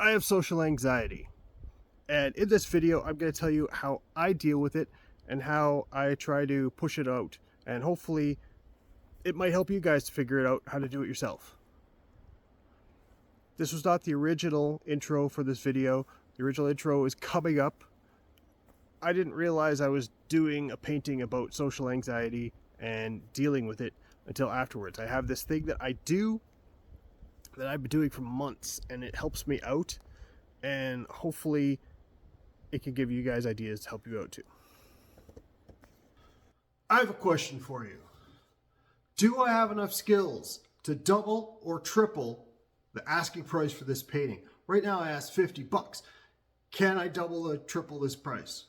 I have social anxiety, and in this video, I'm going to tell you how I deal with it and how I try to push it out. And hopefully, it might help you guys to figure it out how to do it yourself. This was not the original intro for this video. The original intro is coming up. I didn't realize I was doing a painting about social anxiety and dealing with it until afterwards. I have this thing that I do that I've been doing for months, and it helps me out, and hopefully it can give you guys ideas to help you out too. I have a question for you. Do I have enough skills to double or triple the asking price for this painting? Right now I ask 50 bucks. Can I double or triple this price?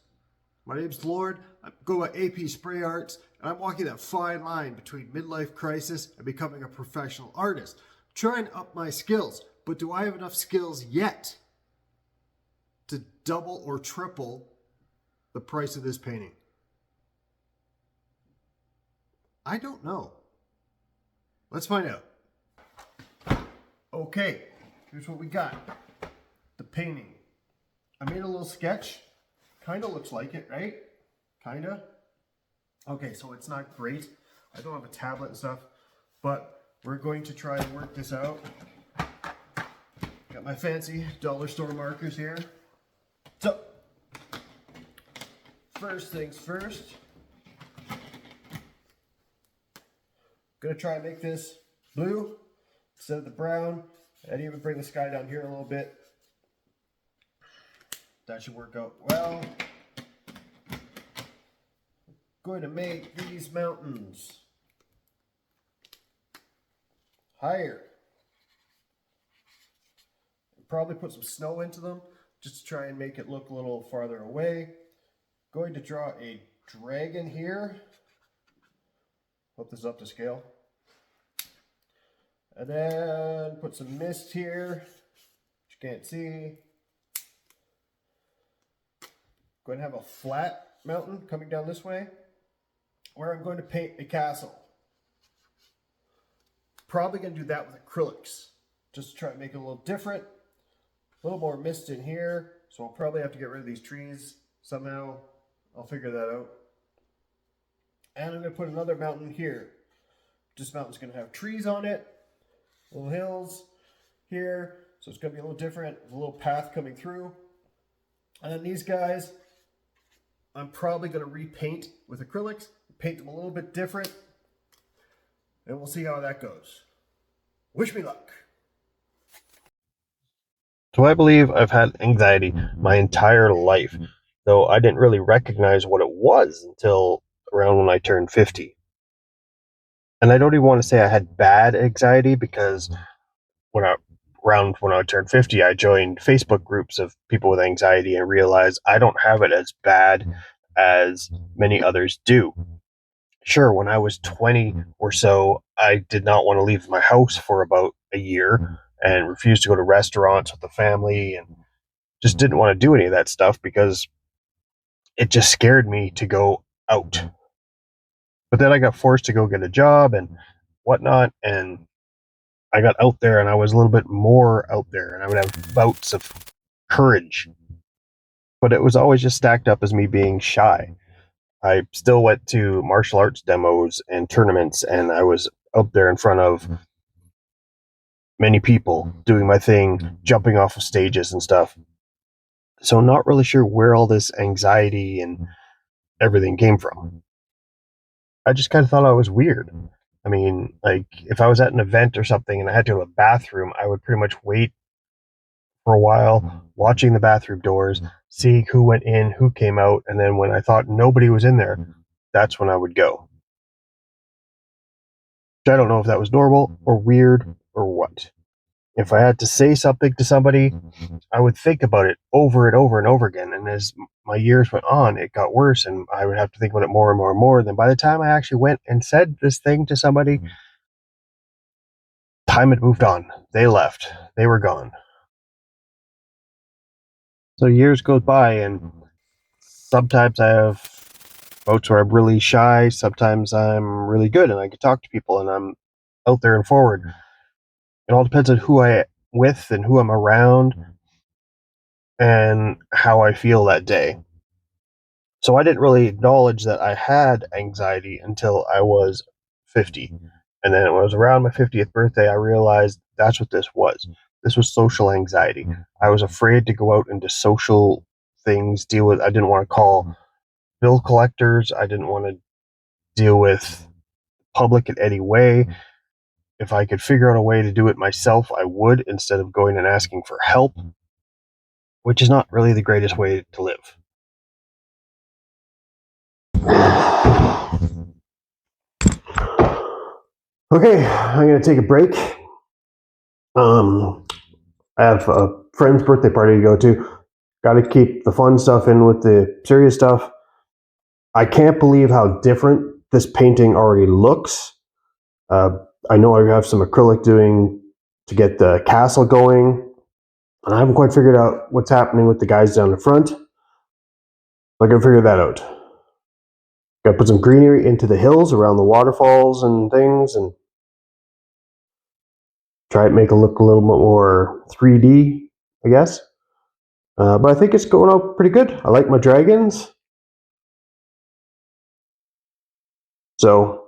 My name's Lord. I go by AP Spray Arts, and I'm walking that fine line between midlife crisis and becoming a professional artist. I'm trying to up my skills, but do I have enough skills yet to double or triple the price of this painting? I don't know. Let's find out. Okay, here's what we got. The painting. I made a little sketch. Kind of looks like it, right? Kind of. Okay, so it's not great. I don't have a tablet and stuff, but we're going to try and work this out. Got my fancy dollar store markers here. So, first things first. Gonna try and make this blue instead of the brown. I'd even bring the sky down here a little bit. That should work out well. Going to make these mountains higher. Probably put some snow into them just to try and make it look a little farther away. Going to draw a dragon here. Hope this is up to scale. And then put some mist here, which you can't see. Going to have a flat mountain coming down this way, where I'm going to paint a castle. Probably going to do that with acrylics, just to try to make it a little different. A little more mist in here, so I'll probably have to get rid of these trees somehow. I'll figure that out. And I'm going to put another mountain here. This mountain's going to have trees on it, little hills here, so it's going to be a little different, a little path coming through. And then these guys, I'm probably going to repaint with acrylics, paint them a little bit different, and we'll see how that goes. Wish me luck. So I believe I've had anxiety my entire life, though I didn't really recognize what it was until around when I turned 50. And I don't even want to say I had bad anxiety, because around when I turned 50, I joined Facebook groups of people with anxiety and realized I don't have it as bad as many others do. Sure, when I was 20 or so, I did not want to leave my house for about a year and refused to go to restaurants with the family and just didn't want to do any of that stuff because it just scared me to go out. But then I got forced to go get a job and whatnot, and I got out there and I was a little bit more out there, and I would have bouts of courage. But it was always just stacked up as me being shy. I still went to martial arts demos and tournaments, and I was out there in front of many people doing my thing, jumping off of stages and stuff. So not really sure where all this anxiety and everything came from. I just kind of thought I was weird. I mean, like, if I was at an event or something and I had to go to the bathroom, I would pretty much wait for a while, watching the bathroom doors, seeing who went in, who came out, and then when I thought nobody was in there, that's when I would go. I don't know if that was normal or weird or what. If I had to say something to somebody, I would think about it over and over and over again. And as my years went on, it got worse, and I would have to think about it more and more and more. Then by the time I actually went and said this thing to somebody, time had moved on. They left. They were gone. So years go by, and sometimes I have bouts where I'm really shy. Sometimes I'm really good and I can talk to people and I'm out there and forward. It all depends on who I'm with and who I'm around. and how I feel that day. So I didn't really acknowledge that I had anxiety until I was 50. And then when it was around my 50th birthday, I realized that's what this was. This was social anxiety. I was afraid to go out into social things, deal with, I didn't want to call bill collectors. I didn't want to deal with public in any way. If I could figure out a way to do it myself, I would, instead of going and asking for help, which is not really the greatest way to live. Okay, I'm going to take a break. I have a friend's birthday party to go to. Got to keep the fun stuff in with the serious stuff. I can't believe how different this painting already looks. Uh, I know I have some acrylic doing to get the castle going, and I haven't quite figured out what's happening with the guys down the front. I can figure that out. Got to put some greenery into the hills around the waterfalls and things, and try to make it look a little bit more 3D, I guess. But I think it's going out pretty good. I like my dragons. So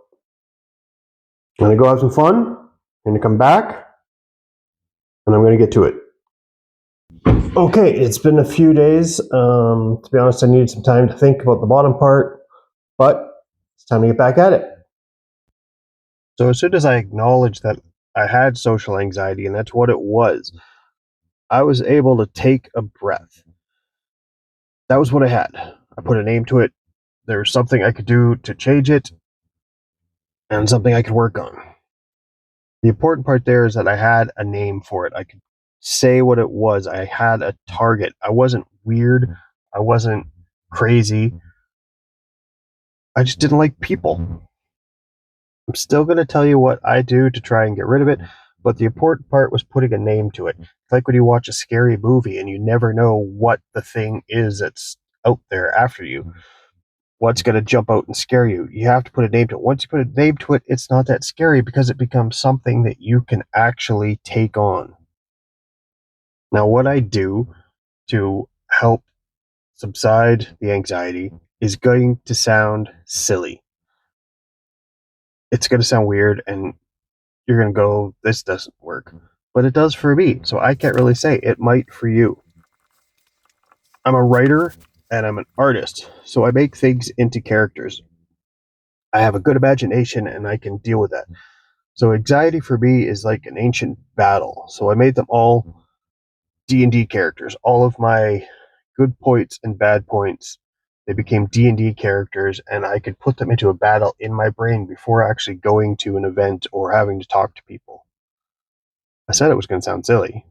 I'm going to go have some fun. I'm going to come back, and I'm going to get to it. Okay, it's been a few days. To be honest, I needed some time to think about the bottom part, but it's time to get back at it. So as soon as I acknowledged that I had social anxiety, and that's what it was, I was able to take a breath. That was what I had. I put a name to it. There was something I could do to change it, and something I could work on. The important part there is that I had a name for it. I could say what it was. I had a target. I wasn't weird. I wasn't crazy. I just didn't like people. I'm still going to tell you what I do to try and get rid of it, but the important part was putting a name to it. It's like when you watch a scary movie and you never know what the thing is that's out there after you. What's going to jump out and scare you? You have to put a name to it. Once you put a name to it, it's not that scary because it becomes something that you can actually take on. Now, what I do to help subside the anxiety is going to sound silly. It's going to sound weird, and you're going to go, this doesn't work. But it does for me, so I can't really say it might for you. I'm a writer and I'm an artist, so I make things into characters. I have a good imagination and I can deal with that. So anxiety for me is like an ancient battle. So I made them all D&D characters. All of my good points and bad points, they became D&D characters, and I could put them into a battle in my brain before actually going to an event or having to talk to people. I said it was going to sound silly.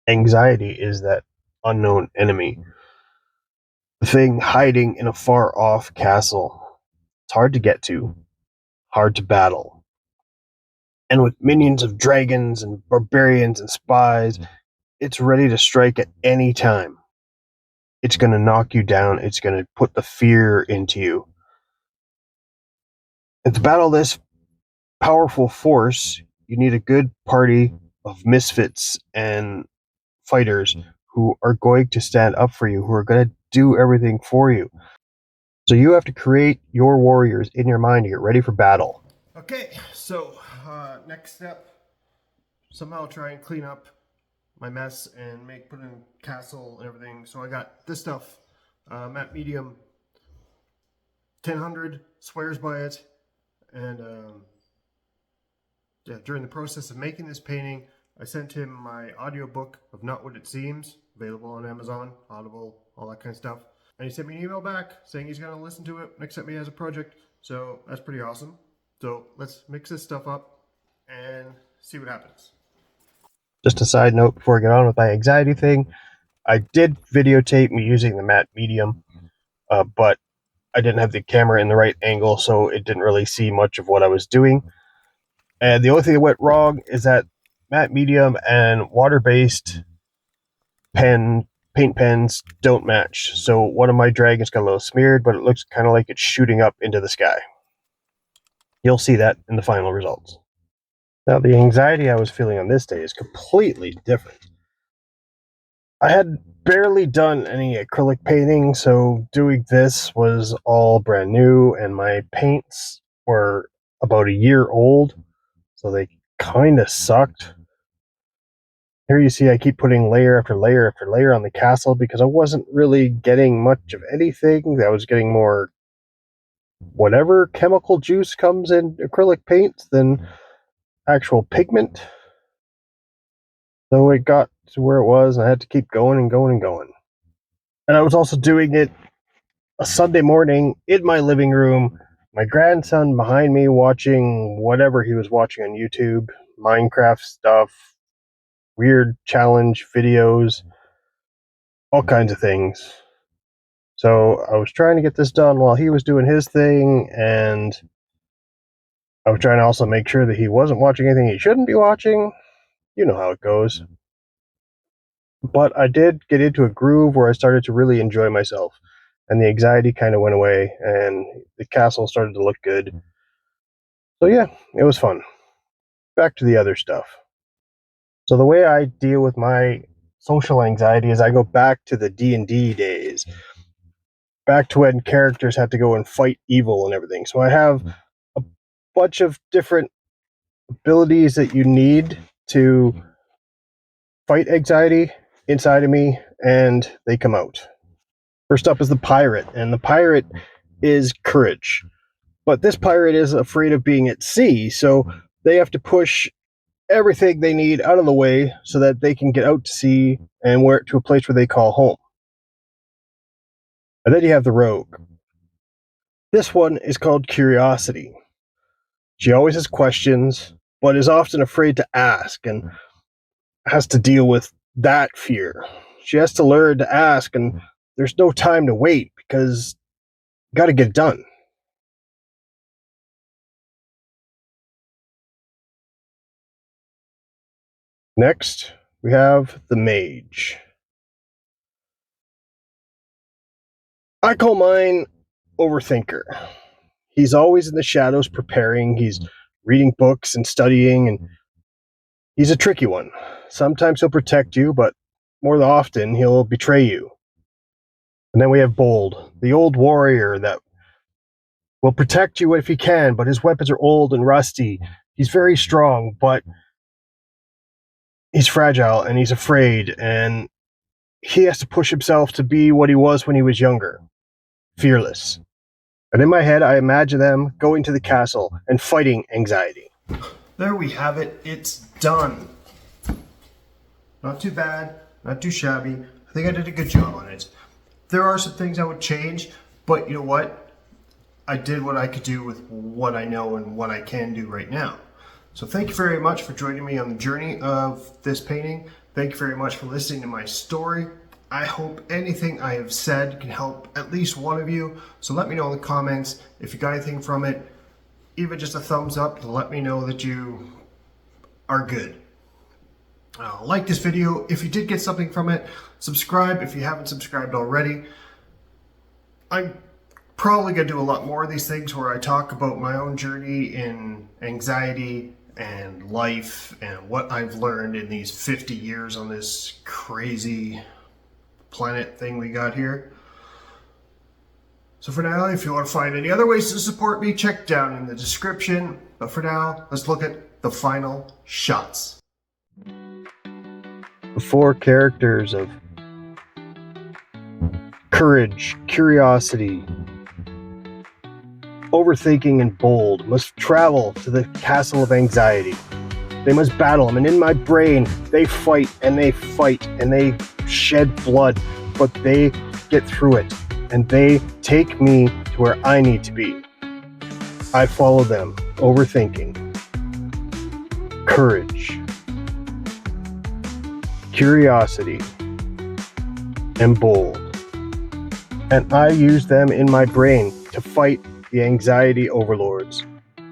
Anxiety is that unknown enemy, the thing hiding in a far off castle. It's hard to get to, hard to battle. And with minions of dragons and barbarians and spies, it's ready to strike at any time. It's going to knock you down. It's going to put the fear into you. And to battle this powerful force, you need a good party of misfits and fighters who are going to stand up for you, who are going to do everything for you. So you have to create your warriors in your mind to get ready for battle. Okay, so next step, somehow try and clean up my mess and put in a castle and everything. So I got this stuff, matte medium, 1000, swears by it, and yeah, during the process of making this painting, I sent him my audiobook of Not What It Seems, available on Amazon, Audible, all that kind of stuff. And he sent me an email back saying he's going to listen to it and accept me as a project. So that's pretty awesome. So let's mix this stuff up and see what happens. Just a side note before I get on with my anxiety thing, I did videotape me using the matte medium, but I didn't have the camera in the right angle, so it didn't really see much of what I was doing. And the only thing that went wrong is that matte medium and water-based paint pens don't match. So one of my dragons got a little smeared, but it looks kind of like it's shooting up into the sky. You'll see that in the final results. Now, the anxiety I was feeling on this day is completely different. I had barely done any acrylic painting, so doing this was all brand new, and my paints were about a year old, so they kind of sucked. Here you see I keep putting layer after layer after layer on the castle because I wasn't really getting much of anything. I was getting more whatever chemical juice comes in acrylic paints than actual pigment. So it got to where it was, and I had to keep going and going and going. And I was also doing it a Sunday morning in my living room, my grandson behind me watching whatever he was watching on YouTube, Minecraft stuff, weird challenge videos, all kinds of things. So I was trying to get this done while he was doing his thing, and I was trying to also make sure that he wasn't watching anything he shouldn't be watching. You know how it goes. But I did get into a groove where I started to really enjoy myself, and the anxiety kind of went away, and the castle started to look good. So yeah, it was fun. Back to the other stuff. So the way I deal with my social anxiety is I go back to the D&D days, back to when characters had to go and fight evil and everything. So I have a bunch of different abilities that you need to fight anxiety inside of me, and they come out. First up is the pirate, and the pirate is courage. But this pirate is afraid of being at sea, so they have to push everything they need out of the way so that they can get out to sea and where to a place where they call home. And then you have the rogue. This one is called curiosity. She always has questions, but is often afraid to ask and has to deal with that fear. She has to learn to ask, and there's no time to wait because you got to get it done. Next, we have the mage. I call mine overthinker. He's always in the shadows preparing, he's reading books and studying, and he's a tricky one. Sometimes he'll protect you, but more often he'll betray you. And then we have Bold, the old warrior that will protect you if he can, but his weapons are old and rusty. He's very strong, but he's fragile and he's afraid, and he has to push himself to be what he was when he was younger, fearless. And in my head, I imagine them going to the castle and fighting anxiety. There we have it. It's done. Not too bad, not too shabby. I think I did a good job on it. There are some things I would change, but you know what? I did what I could do with what I know and what I can do right now. So thank you very much for joining me on the journey of this painting. Thank you very much for listening to my story. I hope anything I have said can help at least one of you. So let me know in the comments if you got anything from it. Even just a thumbs up to let me know that you are good. Like this video if you did get something from it. Subscribe if you haven't subscribed already. I'm probably going to do a lot more of these things where I talk about my own journey in anxiety and life and what I've learned in these 50 years on this crazy planet thing we got here. So for now, if you want to find any other ways to support me, check down in the description. But for now, let's look at the final shots. The four characters of courage, curiosity, overthinking, and bold must travel to the castle of anxiety. They must battle him, and in my brain, they fight and they fight and they shed blood, but they get through it, and they take me to where I need to be. I follow them, overthinking, courage, curiosity, and bold. And I use them in my brain to fight the anxiety overlords,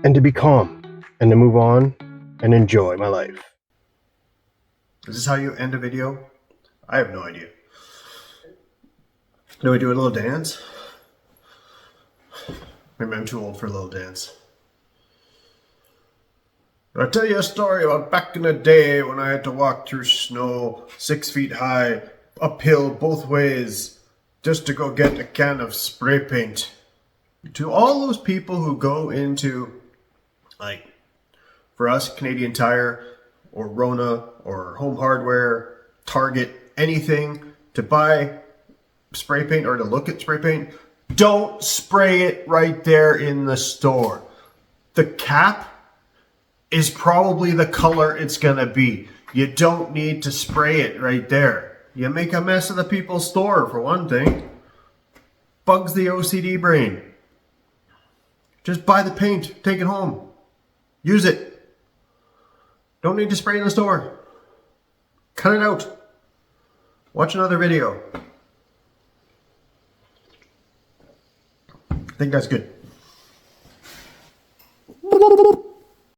and to be calm, and to move on, and enjoy my life. Is this how you end a video? I have no idea. Do we do a little dance? Maybe I'm too old for a little dance. I'll tell you a story about back in the day when I had to walk through snow 6 feet high uphill both ways just to go get a can of spray paint. To all those people who go into, like, for us, Canadian Tire or Rona or Home Hardware, Target, anything to buy spray paint or to look at spray paint, don't spray it right there in the store. The cap is probably the color it's gonna be. You don't need to spray it right there. You make a mess of the people's store, for one thing. Bugs the OCD brain. Just buy the paint, take it home. Use it. Don't need to spray in the store. Cut it out. Watch another video. I think that's good.